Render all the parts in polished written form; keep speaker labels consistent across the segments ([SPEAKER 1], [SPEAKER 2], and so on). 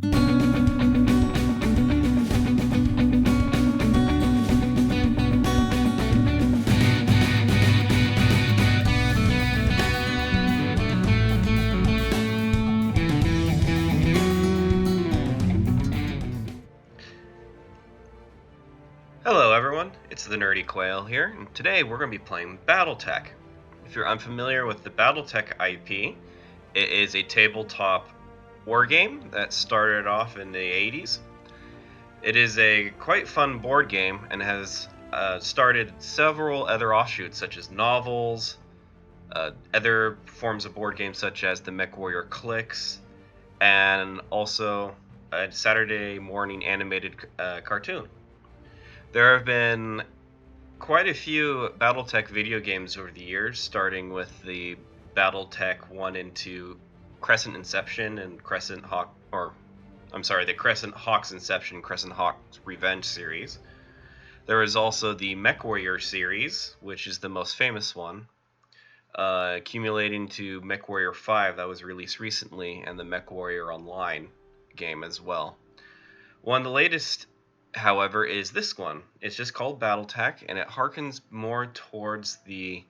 [SPEAKER 1] Hello everyone, it's the Nerdy Quail here, and today we're going to be playing BattleTech. If you're unfamiliar with the BattleTech IP, it is a tabletop war game that started off in the 80s. It is a quite fun board game and has started several other offshoots such as novels, other forms of board games such as the MechWarrior Clicks, and also a Saturday morning animated cartoon. There have been quite a few BattleTech video games over the years, starting with the BattleTech 1 and 2 Crescent Inception and the Crescent Hawk's Inception, Crescent Hawk's Revenge series. There is also the MechWarrior series, which is the most famous one, accumulating to MechWarrior 5 that was released recently, and the MechWarrior Online game as well. One of the latest, however, is this one. It's just called BattleTech, and it harkens more towards the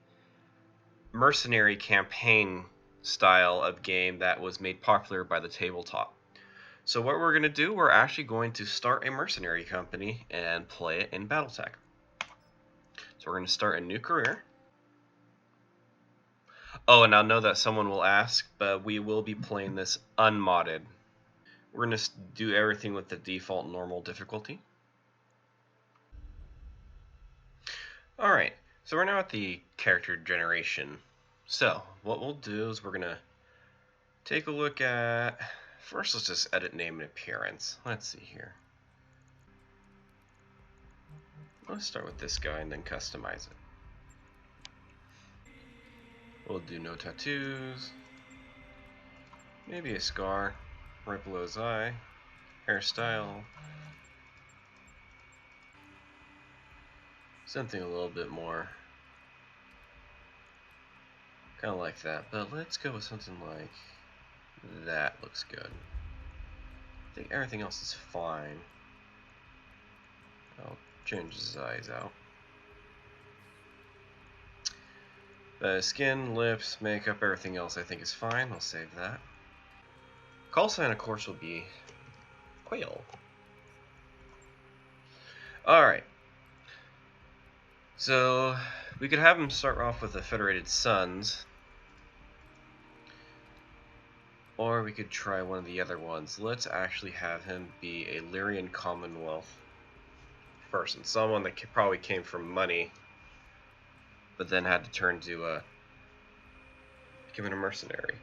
[SPEAKER 1] mercenary campaign style of game that was made popular by the tabletop. So what we're going to do, we're actually going to start a mercenary company and play it in BattleTech. So we're going to start a new career. Oh, and I know that someone will ask, but we will be playing this unmodded. We're going to do everything with the default normal difficulty. Alright, so we're now at the character generation. So, what we'll do is we're going to take a look at... First, let's just edit name and appearance. Let's see here. Let's start with this guy and then customize it. We'll do no tattoos. Maybe a scar right below his eye. Hairstyle. Something a little bit more kind of like that, but let's go with something like that. Looks good. I think everything else is fine. I'll change his eyes out. Skin, lips, makeup, everything else I think is fine. I'll save that. Call sign, of course, will be Quail. Alright. So, we could have him start off with the Federated Sons. Or we could try one of the other ones. Let's actually have him be a Larian Commonwealth person. Someone that probably came from money, but then had to turn to becoming a mercenary.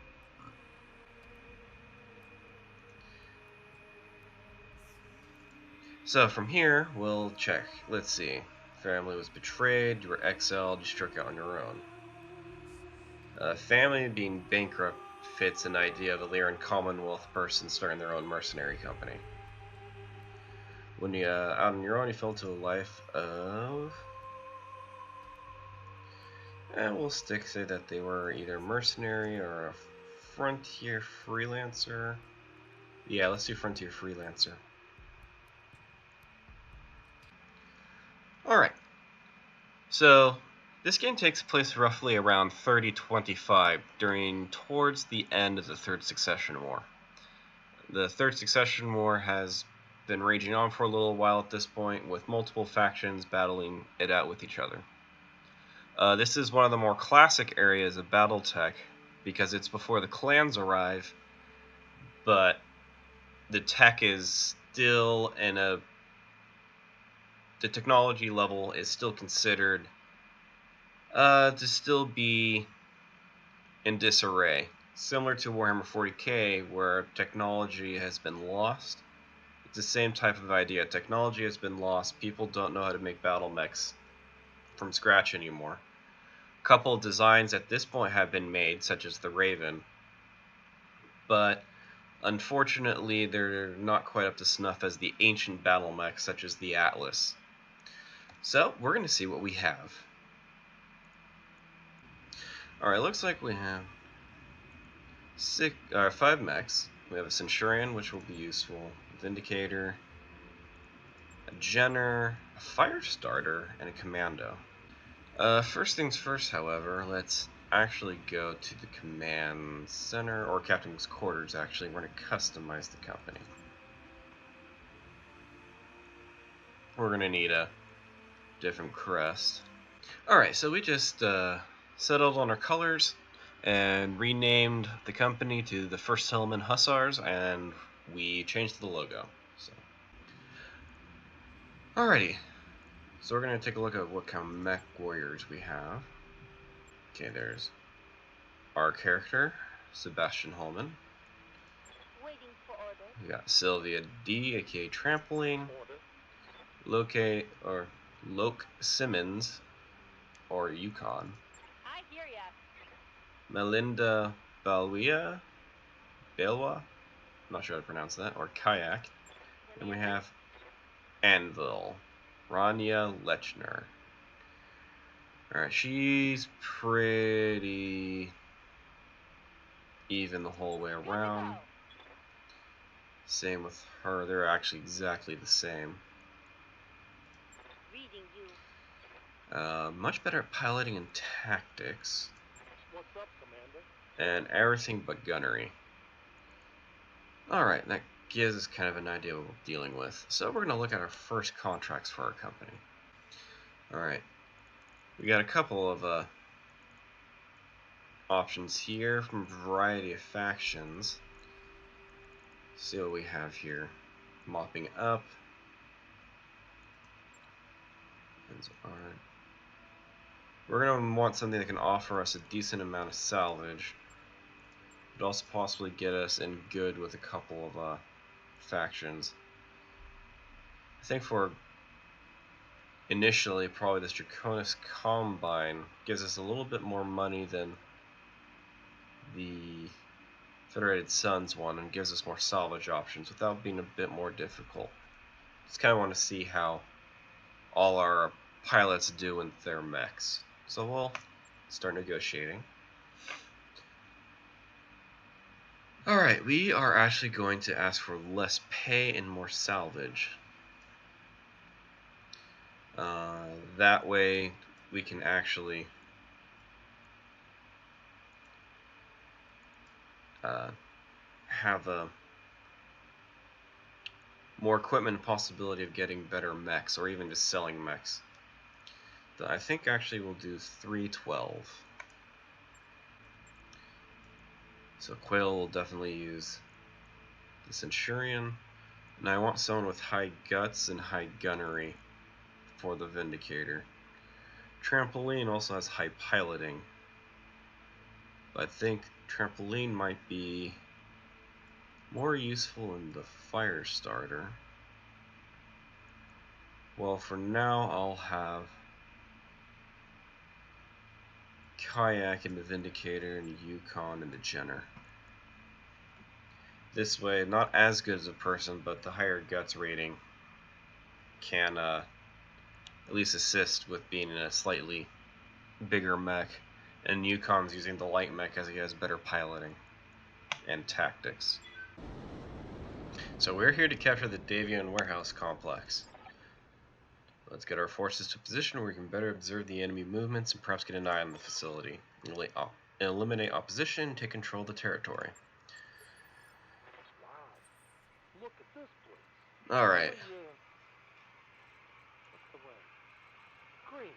[SPEAKER 1] So from here, we'll check. Let's see. Family was betrayed, you were exiled, you struck out on your own. Family being bankrupt fits an idea of a Larian Commonwealth person starting their own mercenary company. When you out on your own, you fell into a life of... And we'll say that they were either mercenary or a frontier freelancer. Yeah, let's do frontier freelancer. Alright, so this game takes place roughly around 3025 towards the end of the Third Succession War. The Third Succession War has been raging on for a little while at this point, with multiple factions battling it out with each other. This is one of the more classic areas of BattleTech because it's before the clans arrive, but the tech is still the technology level is still considered to still be in disarray. Similar to Warhammer 40k, where technology has been lost. It's the same type of idea. Technology has been lost. People don't know how to make battle mechs from scratch anymore. A couple of designs at this point have been made, such as the Raven, but unfortunately they're not quite up to snuff as the ancient battle mechs, such as the Atlas. So, we're going to see what we have. Alright, looks like we have 5 mechs. We have a Centurion, which will be useful, Vindicator, a Jenner, a Fire Starter, and a Commando. First things first, however, let's actually go to the command center, or captain's quarters. Actually, we're going to customize the company. We're going to need a different crest. Alright, so we just settled on our colors and renamed the company to the First Hillman Hussars, and we changed the logo. So, alrighty, so we're going to take a look at what kind of mech warriors we have. Okay, there's our character, Sebastian Hillman.
[SPEAKER 2] Waiting for order.
[SPEAKER 1] We got Sylvia D, aka Trampoline. Loke Simmons, or Yukon.
[SPEAKER 2] I hear ya.
[SPEAKER 1] Melinda Balwa, I'm not sure how to pronounce that, or Kayak. And we have Anvil, Rania Lechner. Alright, she's pretty even the whole way around. Same with her, they're actually exactly the same.
[SPEAKER 2] Reading you.
[SPEAKER 1] Much better at piloting and tactics.
[SPEAKER 3] What's up, Commander?
[SPEAKER 1] And everything but gunnery. Alright, that gives us kind of an idea of what we're dealing with. So we're going to look at our first contracts for our company. Alright, we got a couple of options here from a variety of factions. See what we have here. Mopping up. We're going to want something that can offer us a decent amount of salvage, but also possibly get us in good with a couple of factions. I think for initially, probably this Draconis Combine gives us a little bit more money than the Federated Suns one, and gives us more salvage options without being a bit more difficult. Just kind of want to see how all our pilots do with their mechs. So we'll start negotiating. Alright, we are actually going to ask for less pay and more salvage. That way we can actually have a more equipment and possibility of getting better mechs, or even just selling mechs. I think actually we'll do 312. So Quail will definitely use the Centurion, and I want someone with high guts and high gunnery for the Vindicator. Trampoline also has high piloting, but I think Trampoline might be more useful in the Fire Starter. Well, for now I'll have Kayak and the Vindicator and Yukon and the Jenner. This way, not as good as a person, but the higher guts rating can at least assist with being in a slightly bigger mech, and Yukon's using the light mech as he has better piloting and tactics. So we're here to capture the Davian Warehouse complex. Let's get our forces to a position where we can better observe the enemy movements and perhaps get an eye on the facility. Eliminate opposition, take control of the territory.
[SPEAKER 3] Wow. Look at this place.
[SPEAKER 1] Alright.
[SPEAKER 3] What's the way? Green.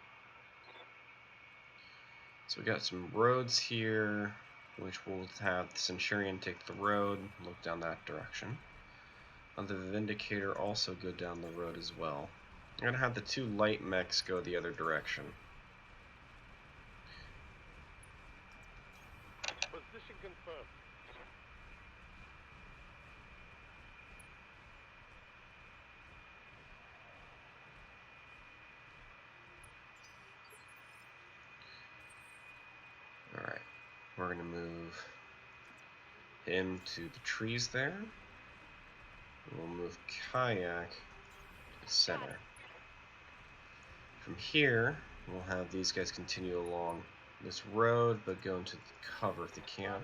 [SPEAKER 1] So we got some roads here, which will have the Centurion take the road, look down that direction. And the Vindicator also go down the road as well. I'm going to have the two light mechs go the other direction.
[SPEAKER 3] Position confirmed.
[SPEAKER 1] Alright, we're going to move him to the trees there. We'll move Kayak to the center. From here, we'll have these guys continue along this road, but go into the cover if they can.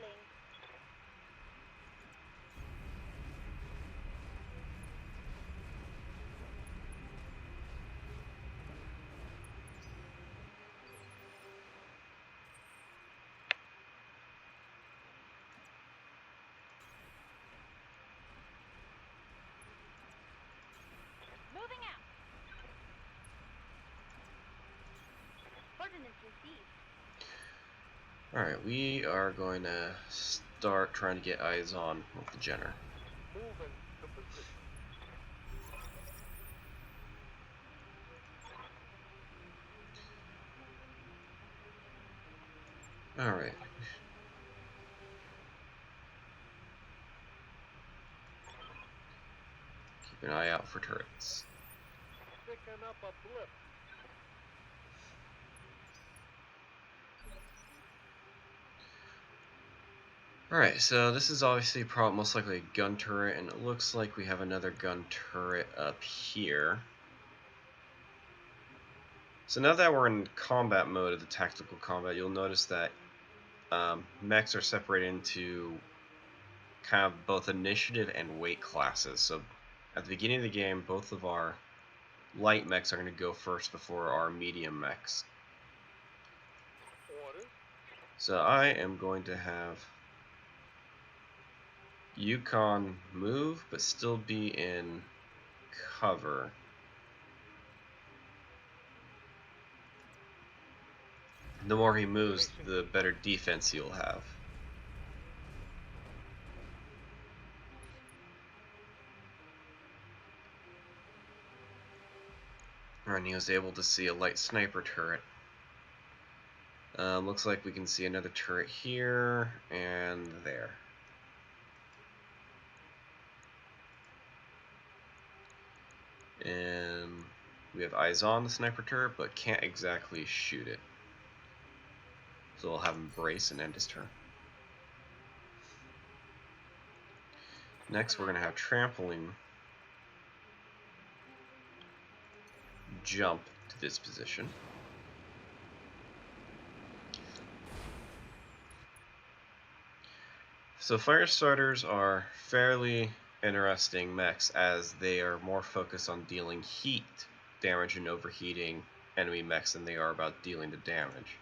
[SPEAKER 2] received.
[SPEAKER 1] Alright, we are going to start trying to get eyes on with the Jenner.
[SPEAKER 3] Moving to position.
[SPEAKER 1] Alright. Keep an eye out for turrets.
[SPEAKER 3] Picking up a blip.
[SPEAKER 1] Alright, so this is obviously most likely a gun turret, and it looks like we have another gun turret up here. So now that we're in combat mode of the tactical combat, you'll notice that mechs are separated into kind of both initiative and weight classes. So at the beginning of the game, both of our light mechs are going to go first before our medium mechs.
[SPEAKER 3] Orders.
[SPEAKER 1] So I am going to have Yukon move, but still be in cover. The more he moves, the better defense he'll have. And he was able to see a light sniper turret. Looks like we can see another turret here and there. And we have eyes on the sniper turret, but can't exactly shoot it. So we'll have him brace and end his turn. Next, we're going to have trampling jump to this position. So fire starters are fairly interesting mechs as they are more focused on dealing heat damage and overheating enemy mechs than they are about dealing the damage.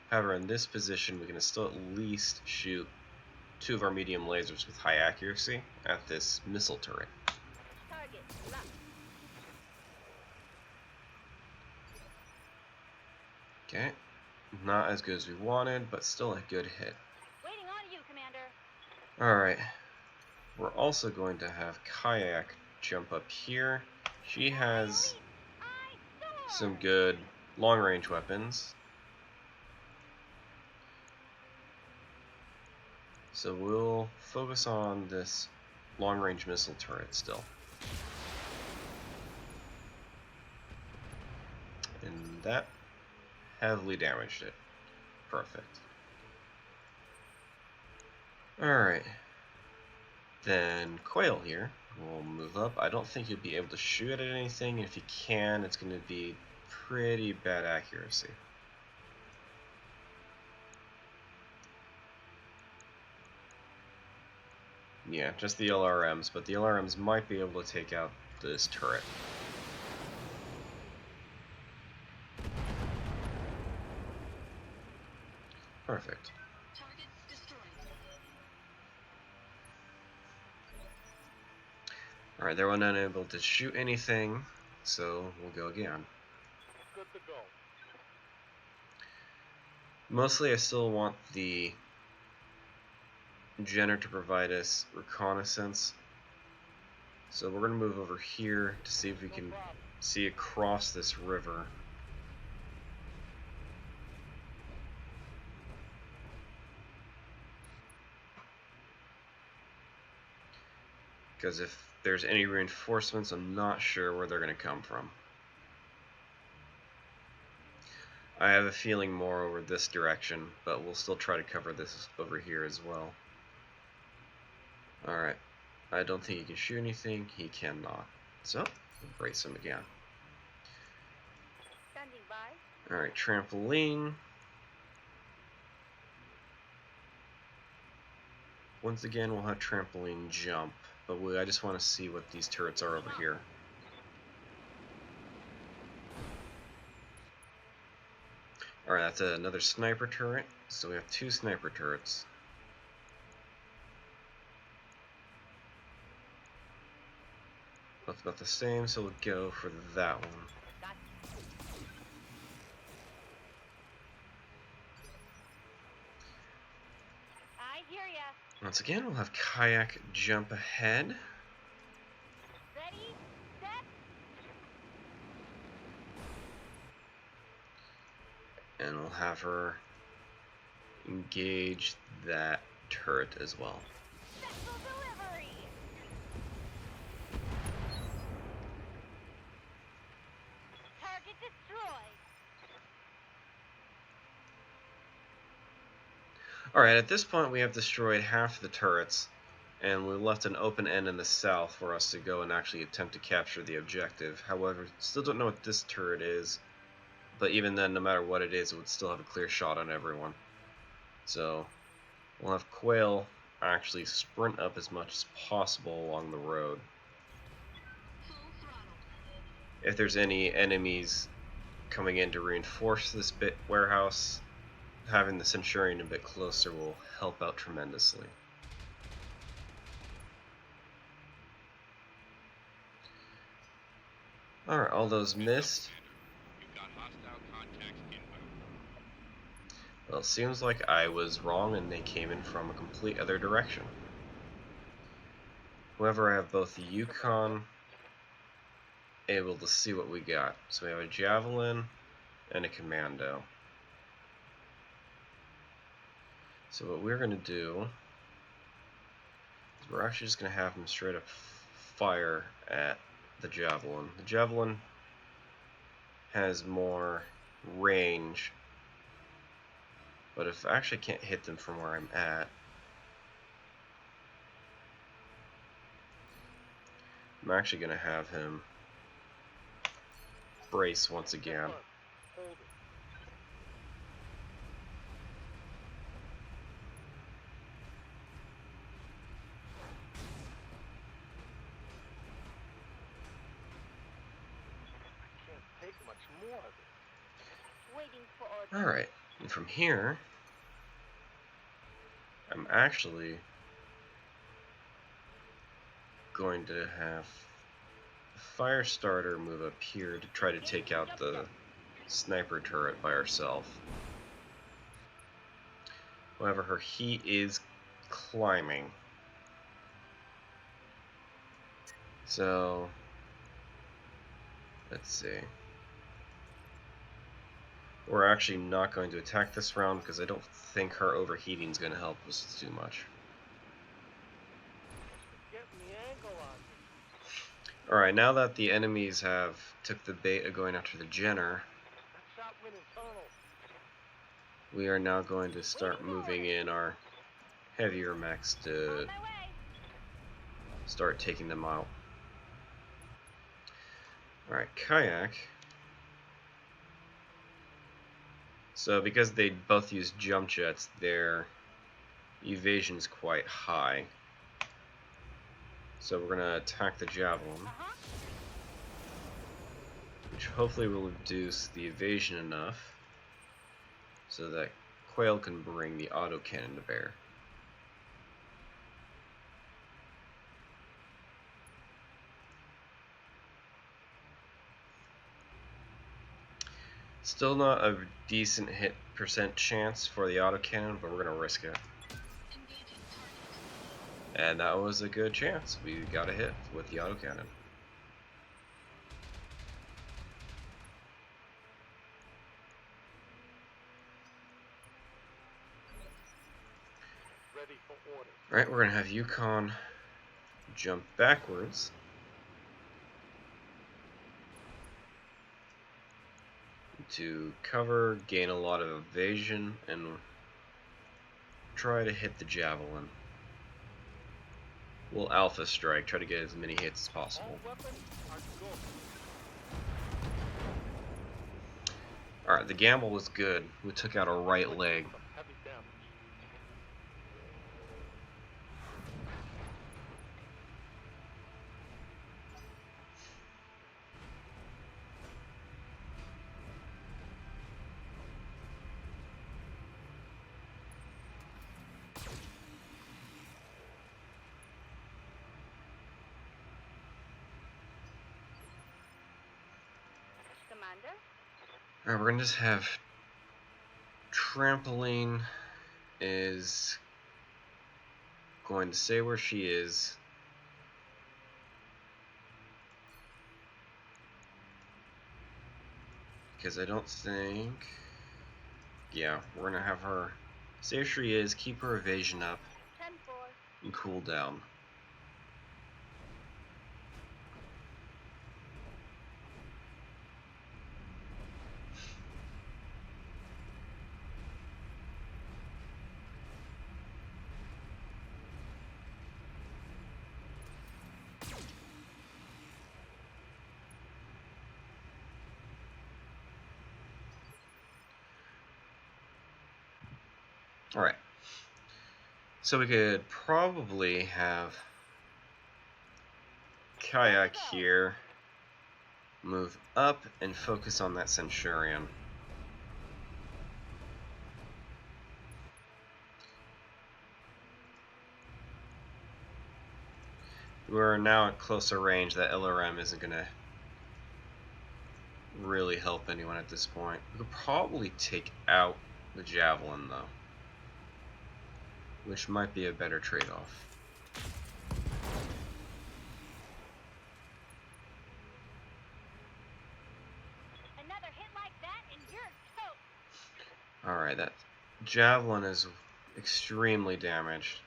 [SPEAKER 1] However, in this position, we can still at least shoot 2 of our medium lasers with high accuracy at this missile turret.
[SPEAKER 2] Target locked.
[SPEAKER 1] Okay, not as good as we wanted, but still a good hit.
[SPEAKER 2] Waiting on you, Commander.
[SPEAKER 1] Alright, we're also going to have Kayak jump up here. She has some good long-range weapons. So we'll focus on this long-range missile turret still. And that heavily damaged it. Perfect. Alright. Then Quail here will move up. I don't think you'll be able to shoot at anything. If you can, it's going to be pretty bad accuracy. Yeah, just the LRMs, but the LRMs might be able to take out this turret. Perfect.
[SPEAKER 4] Target destroyed.
[SPEAKER 1] Alright, they were unable to shoot anything, so we'll go again.
[SPEAKER 3] Good to go.
[SPEAKER 1] Mostly I still want the Jenner to provide us reconnaissance. So we're going to move over here to see if we can see across this river. Because if there's any reinforcements, I'm not sure where they're going to come from. I have a feeling more over this direction, but we'll still try to cover this over here as well. Alright, I don't think he can shoot anything. He cannot. So, we'll brace him again.
[SPEAKER 2] Standing by.
[SPEAKER 1] Alright, trampoline. Once again, we'll have trampoline jump, but I just want to see what these turrets are over here. Alright, that's another sniper turret. So we have 2 sniper turrets. Both about the same, so we'll go for that one.
[SPEAKER 2] Got
[SPEAKER 1] Once again, we'll have Kayak jump ahead.
[SPEAKER 2] Ready, set.
[SPEAKER 1] And we'll have her engage that turret as well.
[SPEAKER 2] Vessel delivery. Target destroyed.
[SPEAKER 1] Alright, at this point we have destroyed half the turrets, and we left an open end in the south for us to go and actually attempt to capture the objective. However, still don't know what this turret is, but even then, no matter what it is, it would still have a clear shot on everyone. So, we'll have Quail actually sprint up as much as possible along the road. If there's any enemies coming in to reinforce this warehouse, having the Centurion a bit closer will help out tremendously. Alright, all those missed. Well, it seems like I was wrong and they came in from a complete other direction. However, I have both the Yukon able to see what we got. So we have a Javelin and a Commando. So what we're going to do is we're actually just going to have them straight up fire at the Javelin. The Javelin has more range, but if I actually can't hit them from where I'm at, I'm actually going to have him brace once again.
[SPEAKER 3] Hold it. I can't take much more of it.
[SPEAKER 2] Waiting for orders.
[SPEAKER 1] Alright, and from here, I'm actually going to have the fire starter move up here to try to take out the sniper turret by herself. However, her heat is climbing. So, let's see. We're actually not going to attack this round because I don't think her overheating is going to help us too much.
[SPEAKER 3] Getting the angle on me.
[SPEAKER 1] Alright, now that the enemies have took the bait of going after the Jenner,
[SPEAKER 3] That shot went in tunnel.
[SPEAKER 1] we are now going to start moving in our heavier mechs
[SPEAKER 2] On
[SPEAKER 1] to
[SPEAKER 2] my way.
[SPEAKER 1] start taking them out. Alright, Kayak. So because they both use jump jets, their evasion's quite high. So we're gonna attack the Javelin, which hopefully will reduce the evasion enough so that Quail can bring the autocannon to bear. Still not a decent hit percent chance for the autocannon, but we're gonna risk it. And that was a good chance. We got a hit with the autocannon.
[SPEAKER 3] Ready for orders.
[SPEAKER 1] Alright, we're gonna have Yukon jump backwards. To cover, gain a lot of evasion, and try to hit the Javelin. We'll Alpha Strike, try to get as many hits as possible.
[SPEAKER 3] All weapons are good.
[SPEAKER 1] Alright, the gamble was good. We took out a right leg.
[SPEAKER 3] Some heavy damage.
[SPEAKER 2] Commander.
[SPEAKER 1] Alright, we're gonna just have Trampoline is going to say where she is. Because I don't think... Yeah, we're going to have her say where she is, keep her evasion up,
[SPEAKER 2] 10-4.
[SPEAKER 1] and cool down. Alright. So we could probably have Kayak here move up and focus on that Centurion. We're now at closer range. That LRM isn't going to really help anyone at this point. We could probably take out the Javelin, though, which might be a better trade-off.
[SPEAKER 2] Another hit like that and you're toast.
[SPEAKER 1] Alright, that Javelin is extremely damaged.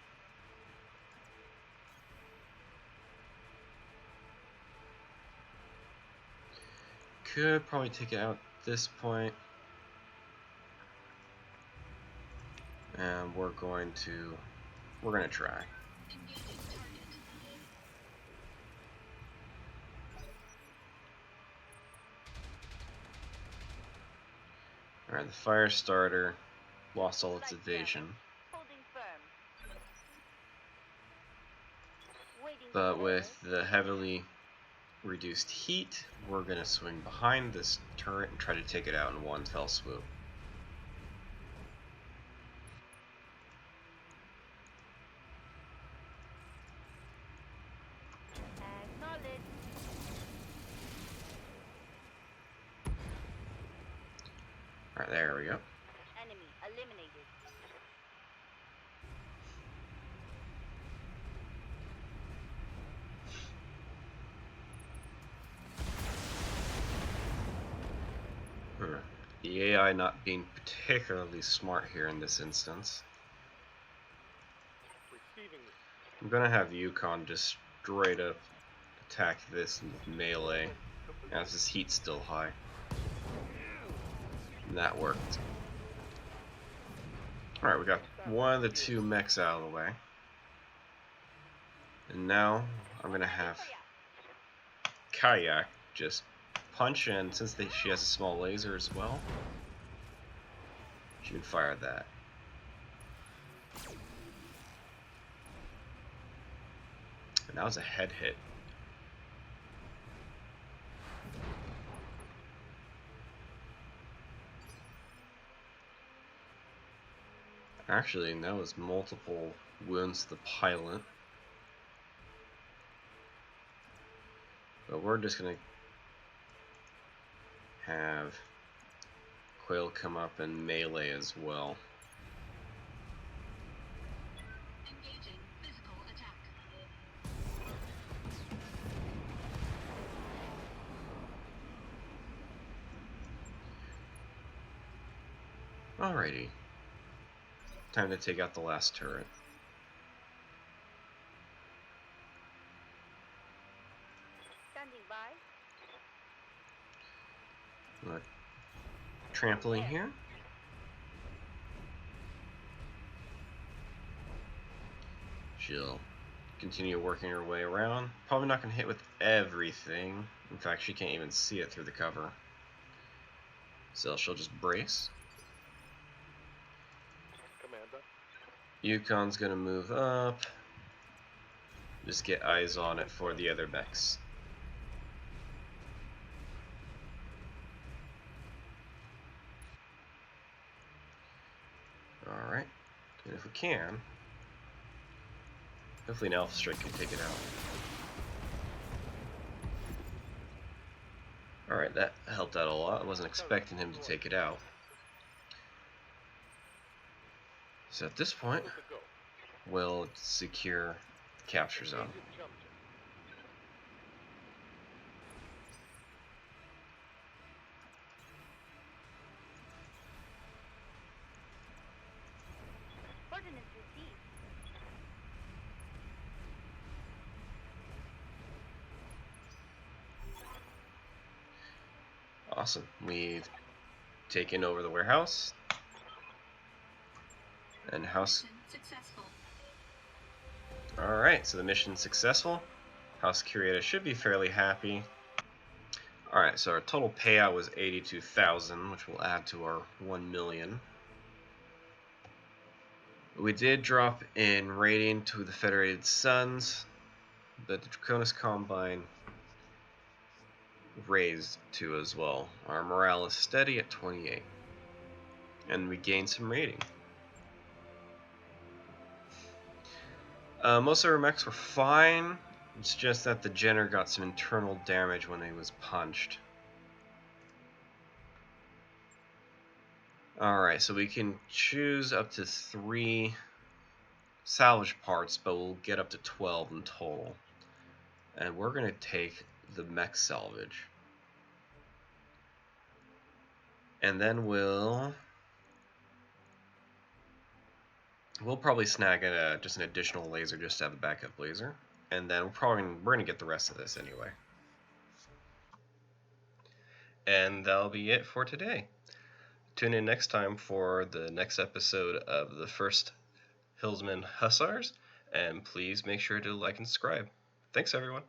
[SPEAKER 1] Could probably take it out at this point. And we're going to try. Alright, the fire starter lost all its evasion.
[SPEAKER 2] Holding firm. Waiting
[SPEAKER 1] But
[SPEAKER 2] for
[SPEAKER 1] with
[SPEAKER 2] orders.
[SPEAKER 1] the heavily reduced heat, we're going to swing behind this turret and try to take it out in one fell swoop.
[SPEAKER 2] Acknowledged.
[SPEAKER 1] Alright, there we go.
[SPEAKER 2] Enemy eliminated.
[SPEAKER 1] The AI not being particularly smart here in this instance.
[SPEAKER 3] Receiving
[SPEAKER 1] I'm going to have Yukon just straight up attack this with melee as his heat's still high. And that worked. Alright, we got one of the two mechs out of the way. And now I'm going to have Kayak just punch in, since she has a small laser as well. She can fire that. And that was a head hit. Actually, that was multiple wounds to the pilot. But we're just gonna have Quail come up and melee as well.
[SPEAKER 4] Engaging physical attack.
[SPEAKER 1] Alrighty. Time to take out the last turret.
[SPEAKER 2] Standing by.
[SPEAKER 1] Look. Trampling here. She'll continue working her way around. Probably not going to hit with everything. In fact, she can't even see it through the cover. So she'll just brace.
[SPEAKER 3] Commander.
[SPEAKER 1] Yukon's going to move up. Just get eyes on it for the other mechs. Alright. And if we can, hopefully an Alpha Strike can take it out. Alright, that helped out a lot. I wasn't expecting him to take it out. So at this point,
[SPEAKER 3] Good to go.
[SPEAKER 1] will secure capture zone.
[SPEAKER 3] Engaging jump jet.
[SPEAKER 2] Ordnance received.
[SPEAKER 1] Awesome. We've taken over the warehouse. And house.
[SPEAKER 4] Mission successful.
[SPEAKER 1] Alright, so the mission's successful. House curator should be fairly happy. Alright, so our total payout was 82,000, which will add to our 1 million. We did drop in rating to the Federated Suns, but the Draconis Combine raised 2 as well. Our morale is steady at 28. And we gained some rating. Most of our mechs were fine. It's just that the Jenner got some internal damage when he was punched. Alright, so we can choose up to 3 salvage parts, but we'll get up to 12 in total. And we're going to take the mech salvage. And then we'll probably snag just an additional laser just to have a backup laser. And then we're going to get the rest of this anyway. And that'll be it for today. Tune in next time for the next episode of the first Hillman Hussars, and please make sure to like and subscribe. Thanks, everyone.